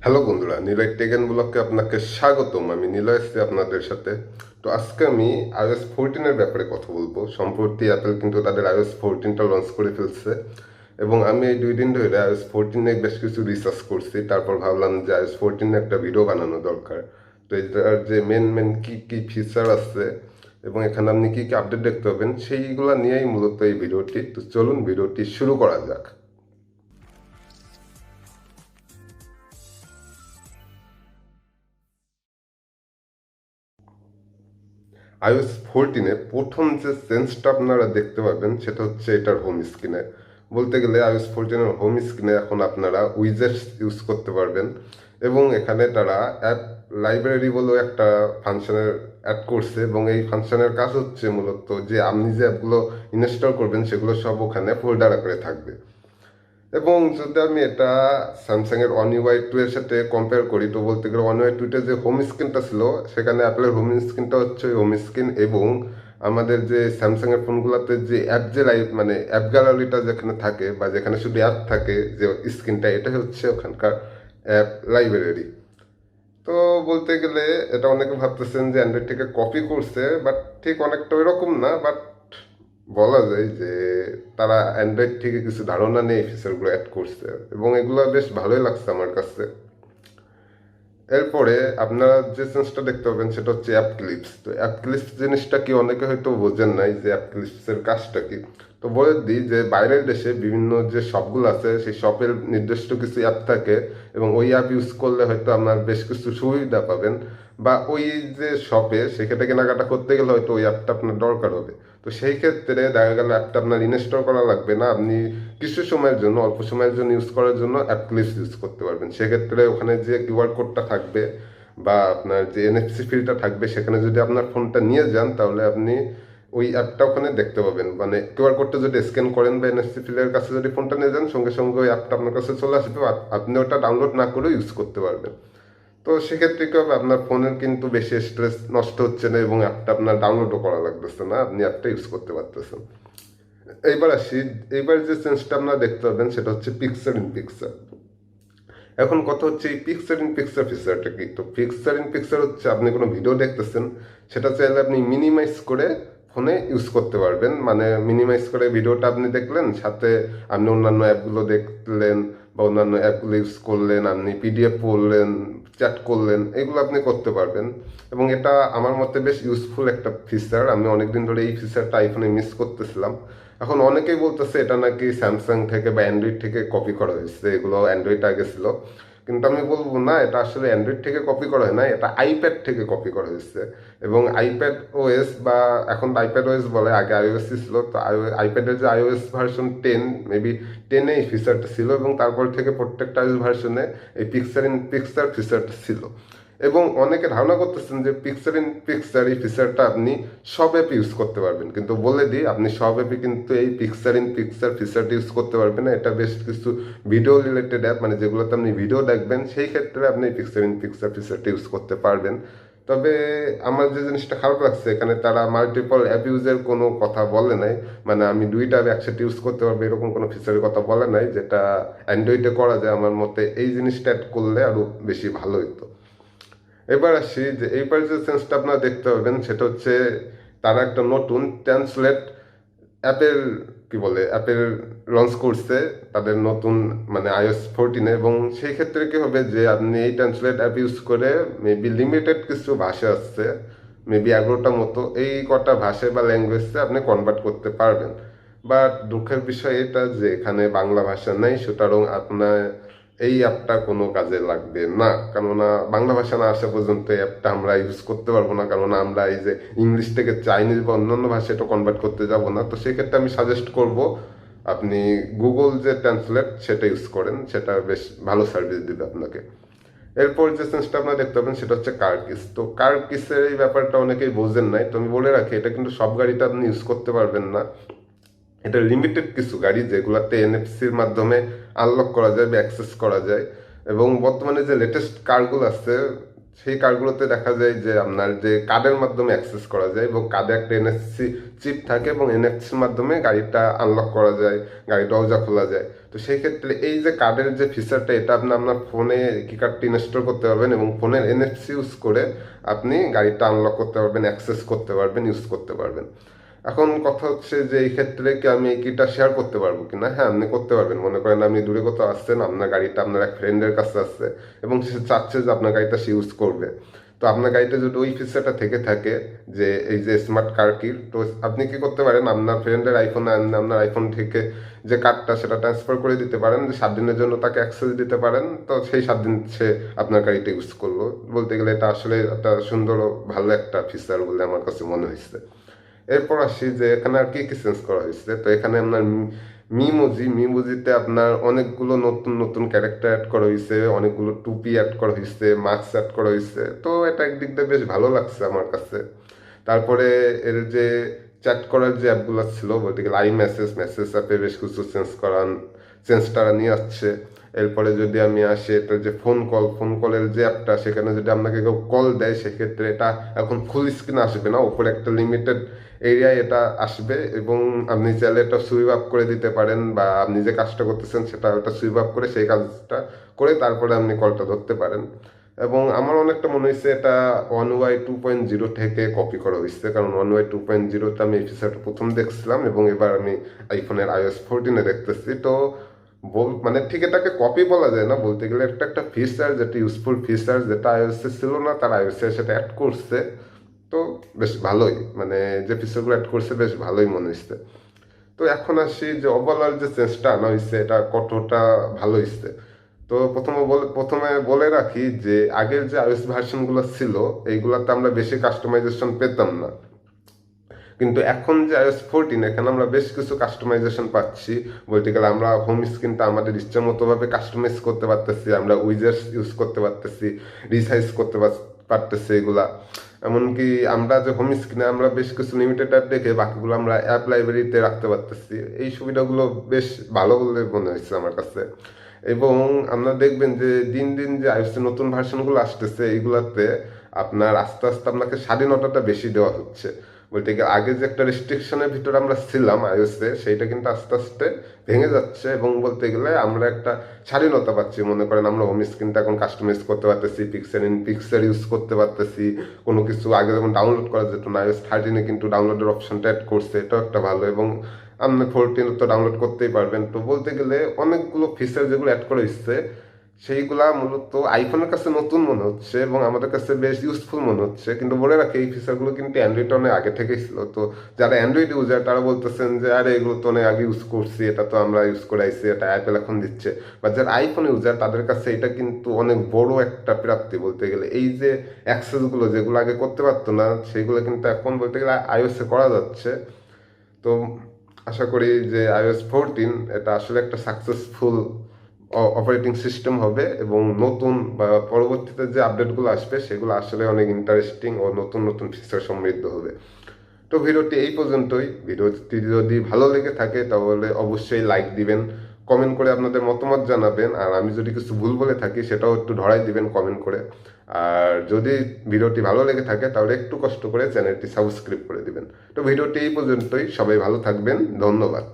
Hello বন্ধুরা, NilayTech&Vlogকে আপনাকে স্বাগতম। আমি নিলয় আসছি আপনাদের সাথে। তো আজকে আমি iOS 14 এর ব্যাপারে কথা বলবো। সম্প্রতি অ্যাপেল কিন্তু তাদের iOS 14টা লঞ্চ করে ফেলছে এবং আমি এই 2 দিন ধরে iOS 14 নিয়ে বেশ কিছু রিসার্চ করছি। তারপর ভাবলাম যে iOS 14 এ একটা ভিডিও বানানো দরকার। তো এটার যে মেন কি ফিচার আছে এবং এখানে আপনি কি আপডেট দেখতে পাবেন সেইগুলো নিয়েই মূলত এই ভিডিওটি। তো চলুন ভিডিওটি শুরু করা যাক। iOS 14-এ প্রথম যে চেঞ্জটা আপনারা দেখতে পাবেন সেটা হচ্ছে এটার হোম স্ক্রিনে। বলতে গেলে iOS 14-এর হোম স্ক্রিনে এখন আপনারা উইজেটস ইউজ করতে পারবেন এবং এখানে তারা অ্যাপ লাইব্রেরি বলেও একটা ফাংশনের অ্যাড করছে এবং এই ফাংশনের কাজ হচ্ছে মূলত যে আপনি যে অ্যাপগুলো ইনস্টল করবেন সেগুলো সব ওখানে ফোল্ডার আকারে থাকবে। এবং যদি আমি এটা স্যামসাং এর ওয়ান ইউআই 2 এর সাথে কম্পেয়ার করি, তো বলতে গেলে ওয়ান ইউআই 2 যে হোম স্ক্রিনটা ছিল সেখানে অ্যাপেলের হোম স্ক্রিনটা হচ্ছে হোম স্ক্রিন এবং আমাদের যে স্যামসাং এর ফোনগুলোতে যে অ্যাপ যে মানে অ্যাপ গ্যালারিটা যেখানে থাকে বা যেখানে শুধু অ্যাপ থাকে যে স্ক্রিনটা, এটা হচ্ছে ওখানকার অ্যাপ লাইব্রেরি। তো বলতে গেলে এটা অনেকে ভাবতেছেন যে অ্যান্ড্রয়েড থেকে কপি করছে, বাট ঠিক অনেকটা ওইরকম না। বাট বলা যায় যে তারা অ্যান্ড্রয়েড থেকে কিছু ধারণা নিয়ে এই ফিচারগুলো অ্যাড করছে এবং এগুলো বেশ ভালোই লাগছে আমার কাছে। এরপরে আপনারা যে চেঞ্জটা দেখতে পাবেন সেটা হচ্ছে অ্যাপ ক্লিপস। তো অ্যাপ ক্লিপস জিনিসটা কি অনেকে হয়তো বোঝেন নাই যে অ্যাপ ক্লিপসের কাজটা কি। তো বলে দিই যে বাইরের দেশে বিভিন্ন যে শপগুলো আছে সেই শপের নির্দিষ্ট কিছু অ্যাপ থাকে এবং ওই অ্যাপ ইউজ করলে হয়তো আপনার বেশ কিছু সুবিধা পাবেন বা ওই যে শপে সেক্ষেত্রে কেনাকাটা করতে গেলে হয়তো ওই অ্যাপটা আপনার দরকার হবে। তো সেই ক্ষেত্রে দেখা গেল অ্যাপটা আপনার ইনস্টল করা লাগবে না, আপনি কিছু সময়ের জন্য অল্প সময়ের জন্য ইউজ করার জন্য অ্যাপ ক্লিপস ইউজ করতে পারবেন। সেক্ষেত্রে ওখানে যে কিউআর কোডটা থাকবে বা আপনার যে এনএফসি ফিল্ডটা থাকবে সেখানে যদি আপনার ফোনটা নিয়ে যান তাহলে আপনি ওই অ্যাপটা ওখানে দেখতে পাবেন। মানে কিউআর কোডটা যদি স্ক্যান করেন বা এনএফসি ফিল্ডের কাছে যদি ফোনটা নিয়ে যান সঙ্গে সঙ্গে ওই অ্যাপটা আপনার কাছে চলে আসবে, আপনি ওটা ডাউনলোড না করেও ইউজ করতে পারবেন। তো সেক্ষেত্রে কি হবে, আপনার ফোনের কিন্তু বেশি স্ট্রেস নষ্ট হচ্ছে না এবং অ্যাপটা আপনার ডাউনলোডও করা লাগতেছে না, আপনি অ্যাপটা ইউজ করতে পারতেছেন। এইবার আসি, এইবার যে চেঞ্জটা আপনারা দেখতে পাবেন সেটা হচ্ছে পিকচার ইন পিকচার। এখন কথা হচ্ছে এই পিকচার ইন পিকচার ফিচারটা কি। তো পিকচার ইন পিকচার হচ্ছে আপনি কোনো ভিডিও দেখতেছেন, সেটা চাইলে আপনি মিনিমাইজ করে ফোনে ইউজ করতে পারবেন। মানে মিনিমাইজ করে ভিডিওটা আপনি দেখলেন, সাথে আপনি অন্যান্য অ্যাপগুলো দেখলেন বা অন্যান্য অ্যাপগুলো ইউজ করলেন, আপনি পিডিএফ পড়লেন, চ্যাট করলেন, এগুলো আপনি করতে পারবেন। এবং এটা আমার মতে বেশ ইউজফুল একটা ফিচার। আমি অনেকদিন ধরে এই ফিচারটা আইফোনে মিস করতেছিলাম। এখন অনেকেই বলতেছে এটা নাকি স্যামসাং থেকে বা অ্যান্ড্রয়েড থেকে কপি করা হয়েছে, এগুলো অ্যান্ড্রয়েড আগে ছিল। কিন্তু আমি বলবো না, এটা আসলে অ্যান্ড্রয়েড থেকে কপি করা হয় না, এটা আইপ্যাড থেকে কপি করা হয়েছে। এবং আইপ্যাড ওএস বা এখন আইপ্যাড ওএস বলে, আগে আইওএস ছিল। তো আইপ্যাডের যে আইওএস ভার্সন 10, মেবি 10-এ এই ফিচারটা ছিল এবং তারপর থেকে প্রত্যেকটা আইওএস ভার্সনে এই পিকচার ইন পিকচার ফিচারটা ছিল। এবং অনেকে ধারণা করতেছেন যে পিকচার ইন পিকচার এই ফিচারটা আপনি সব অ্যাপে ইউজ করতে পারবেন, কিন্তু বলে দিই আপনি সব অ্যাপে কিন্তু এই পিকচার ইন পিকচার ফিচারটা ইউজ করতে পারবেন না। এটা বেশ কিছু ভিডিও রিলেটেড অ্যাপ, মানে যেগুলোতে আপনি ভিডিও দেখবেন সেই ক্ষেত্রে আপনি এই পিকচার ইন পিকচার ফিচারটা ইউজ করতে পারবেন। তবে আমার যে জিনিসটা খারাপ লাগছে, এখানে তারা মাল্টিপল অ্যাপ ইউজের কোনো কথা বলে নাই। মানে আমি দুইটা অ্যাপ একসাথে ইউজ করতে পারবো এরকম কোনো ফিচারের কথা বলে নাই, যেটা অ্যান্ড্রয়েডে করা যায়। আমার মতে এই জিনিসটা অ্যাড করলে আরো বেশি ভালো হতো। এবার আসি যে এইবার যে চেঞ্জটা আপনারা দেখতে পাবেন সেটা হচ্ছে তারা একটা নতুন ট্রান্সলেট অ্যাপের কি বলে অ্যাপের লঞ্চ করছে তাদের নতুন মানে iOS 14-এ। এবং সেই ক্ষেত্রে কি হবে যে আপনি এই ট্রান্সলেট অ্যাপ ইউজ করে মেবি লিমিটেড কিছু ভাষা আসছে, মেবি 11টা মতো, এই কটা ভাষায় বা ল্যাঙ্গুয়েজে আপনি কনভার্ট করতে পারবেন। বাট দুঃখের বিষয় এটা যে এখানে বাংলা ভাষা নেই, সুতরাং আপনার এই অ্যাপটা কোনো কাজে লাগবে না। কেননা বাংলা ভাষা না আসা পর্যন্ত এই অ্যাপটা আমরা ইউজ করতে পারবো না, কেননা আমরা এই যে ইংলিশ থেকে চাইনিজ বা অন্যান্য ভাষা এটা কনভার্ট করতে যাব না। তো সেক্ষেত্রে আমি সাজেস্ট করব আপনি গুগল যে ট্রান্সলেট সেটা ইউজ করেন, সেটা বেশ ভালো সার্ভিস দিবে আপনাকে। এরপর যে সেন্সটা আপনারা দেখতে পাবেন সেটা হচ্ছে কার কিস। তো কার কিসের এই ব্যাপারটা অনেকেই বোঝেন নাই। তো আমি বলে রাখি, এটা কিন্তু সব গাড়িতে আপনি ইউজ করতে পারবেন না। এটা লিমিটেড কিছু গাড়ি যেগুলোতে এনএফসির মাধ্যমে আনলক করা যায় বা অ্যাক্সেস করা যায়। এবং বর্তমানে যে লেটেস্ট কারগুলো আছে সেই কারগুলোতে দেখা যায় যে আপনার যে কার্ডের মাধ্যমে অ্যাক্সেস করা যায় এবং কার্ডে একটা এনএফসি চিপ থাকে এবং এনএফসির মাধ্যমে গাড়িটা আনলক করা যায়, গাড়ির দরজা খোলা যায়। তো সেই ক্ষেত্রে এই যে কার্ডের যে ফিচারটা, এটা আপনি আপনার ফোনে কি কার্ডটি ইনস্টল করতে পারবেন এবং ফোনের এনএফসি ইউজ করে আপনি গাড়িটা আনলক করতে পারবেন, অ্যাক্সেস করতে পারবেন, ইউজ করতে পারবেন। এখন কথা হচ্ছে যে এই ক্ষেত্রে কি আমি এই কিটা শেয়ার করতে পারবো কিনা? হ্যাঁ, আপনি করতে পারবেন। মনে করেন আপনি দূরে কোথাও আসছেন, আপনার গাড়িটা আপনার এক ফ্রেন্ডের কাছে আসছে এবং সে চাচ্ছে যে আপনার গাড়িটা সে ইউজ করবে। তো আপনার গাড়িতে যদি ওই ফিচারটা থেকে থাকে যে এই যে স্মার্ট কার কি, তো আপনি কি করতে পারেন, আপনার ফ্রেন্ডের আইফোনে আপনার আইফোন থেকে যে কার্ডটা সেটা ট্রান্সফার করে দিতে পারেন, যে 7 দিনের জন্য তাকে অ্যাক্সেস দিতে পারেন। তো সেই 7 দিন সে আপনার গাড়িটা ইউজ করলো। বলতে গেলে এটা আসলে একটা সুন্দর ও ভালো একটা ফিচার বলে আমার কাছে মনে হয়েছে। এরপর আসি যে এখানে আর কি কি চেঞ্জ করা হয়েছে। তো এখানে আপনার মিমোজিতে আপনার অনেকগুলো নতুন নতুন ক্যারেক্টার অ্যাড করা হয়েছে, অনেকগুলো টুপি অ্যাড করা হয়েছে, মাস্ক অ্যাড করা হয়েছে। তো এটা একদিক দিয়ে বেশ ভালো লাগছে আমার কাছে। তারপরে এর যে চ্যাট করার যে অ্যাপগুলো ছিল, বলতে গেলে মেসেজ অ্যাপে বেশ কিছু চেঞ্জ তারা নিয়ে আসছে। এরপরে যদি আমি আসি, এটা যে ফোন কলের যে অ্যাপটা, সেখানে যদি আপনাকে কেউ কল দেয় সেক্ষেত্রে এটা এখন ফুল স্ক্রিন আসবে না, উপরে একটা লিমিটেড এরিয়ায় এটা আসবে এবং আপনি চাইলে এটা সুইপ আপ করে দিতে পারেন, বা আপনি যে কাজটা করতেছেন সেটা ওটা সুইপ আপ করে সেই কাজটা করে তারপরে আপনি কলটা ধরতে পারেন। এবং আমার অনেকটা মনে হয়েছে এটা 1Y 2.0 থেকে কপি করা হয়েছে, কারণ 1Y 2.0তে আমি এই ফিচারটা প্রথম দেখছিলাম এবং এবার আমি আইফোনের iOS 14-এ দেখতেছি। তো মানে ঠিক এটাকে কপি বলা যায় না, বলতে গেলে একটা একটা ফিচার, যেটা ইউজফুল ফিচার, যেটা iOS-এ ছিল না, তার iOS-এ সেটা অ্যাড করছে। তো বেশ ভালোই, মানে যে ফিচারগুলো অ্যাড করছে বেশ ভালোই মনে হচ্ছে। তো এখন আসি যে ওভারঅল যে চেঞ্জটা আনা হয়েছে এটা কতটা ভালো হয়েছে। তো প্রথমে বলে রাখি যে আগের যে iOS ভার্সনগুলো ছিল এইগুলাতে আমরা বেশি কাস্টমাইজেশন পেতাম না, কিন্তু এখন যে iOS 14 এখানে আমরা বেশ কিছু কাস্টমাইজেশন পাচ্ছি। বলতে গেলে আমরা হোম স্ক্রিনটা আমাদের ইচ্ছা মতো ভাবে কাস্টমাইজ করতে পারতেছি, আমরা উইজেটস ইউজ করতে পারতেছি, রিসাইজ করতে পারতেছি এগুলা। এমনকি আমরা যে হোম স্ক্রিনে আমরা বেশ কিছু লিমিটেড অ্যাপ দেখে বাকিগুলো আমরা অ্যাপ লাইব্রেরিতে রাখতে পারতেছি। এই সুবিধাগুলো বেশ ভালো বলে মনে হয়েছে আমার কাছে। এবং আপনারা দেখবেন যে দিন দিন যে iOS-এর নতুন ভার্সনগুলো আসতেছে এইগুলাতে আপনার আস্তে আস্তে আপনাকে স্বাধীনতাটা বেশি দেওয়া হচ্ছে। বলতে গেলে আগে যে একটা রেস্ট্রিকশনের ভিতরে আমরা ছিলাম iOS-এ, সেইটা কিন্তু আস্তে আস্তে ভেঙে যাচ্ছে এবং বলতে গেলে আমরা একটা স্বাধীনতা পাচ্ছি। মনে করেন আমরা হোম স্ক্রিনটা এখন কাস্টমাইজ করতে পারতেছি, পিক্সেল ইন পিক্সেল ইউজ করতে পারতেছি, কোনো কিছু আগে যেমন ডাউনলোড করা যেত না, iOS 13-এ কিন্তু ডাউনলোডের অপশনটা অ্যাড করছে, এটাও একটা ভালো। এবং আপনি 14 তো ডাউনলোড করতেই পারবেন। তো বলতে গেলে অনেকগুলো ফিচার যেগুলো অ্যাড করা হচ্ছে সেইগুলা মূলত আইফোনের কাছে নতুন মনে হচ্ছে এবং আমাদের কাছে বেশ ইউজফুল মনে হচ্ছে। কিন্তু বলে রাখি এই ফিচারগুলো কিন্তু অ্যান্ড্রয়েড অনেক আগে থেকেই ছিল। তো যারা অ্যান্ড্রয়েড ইউজার তারা বলতেছেন যে আরে এগুলো তো অনেক আগে ইউজ করছি, এটা তো আমরা ইউজ করে আইছি, এটা অ্যাপেল এখন দিচ্ছে। বা যারা আইফোন ইউজার তাদের কাছে এটা কিন্তু অনেক বড় একটা প্রাপ্তি বলতে গেলে। এই যে অ্যাক্সেসগুলো যেগুলো আগে করতে পারতো না সেইগুলো কিন্তু এখন বলতে গেলে iOS-এ করা যাচ্ছে। তো আশা করি যে iOS 14 এটা আসলে একটা সাকসেসফুল অপারেটিং সিস্টেম হবে এবং নতুন বা পরবর্তীতে যে আপডেটগুলো আসবে সেগুলো আসলে অনেক ইন্টারেস্টিং ও নতুন নতুন ফিচার সমৃদ্ধ হবে। তো ভিডিওটি এই পর্যন্তই। ভিডিওটি যদি ভালো লেগে থাকে তাহলে অবশ্যই লাইক দিবেন, কমেন্ট করে আপনাদের মতামত জানাবেন, আর আমি যদি কিছু ভুল বলে থাকি সেটাও একটু ধরাই দিবেন কমেন্ট করে। আর যদি ভিডিওটি ভালো লেগে থাকে তাহলে একটু কষ্ট করে চ্যানেলটি সাবস্ক্রাইব করে দিবেন। তো ভিডিওটি এই পর্যন্তই, সবাই ভালো থাকবেন, ধন্যবাদ।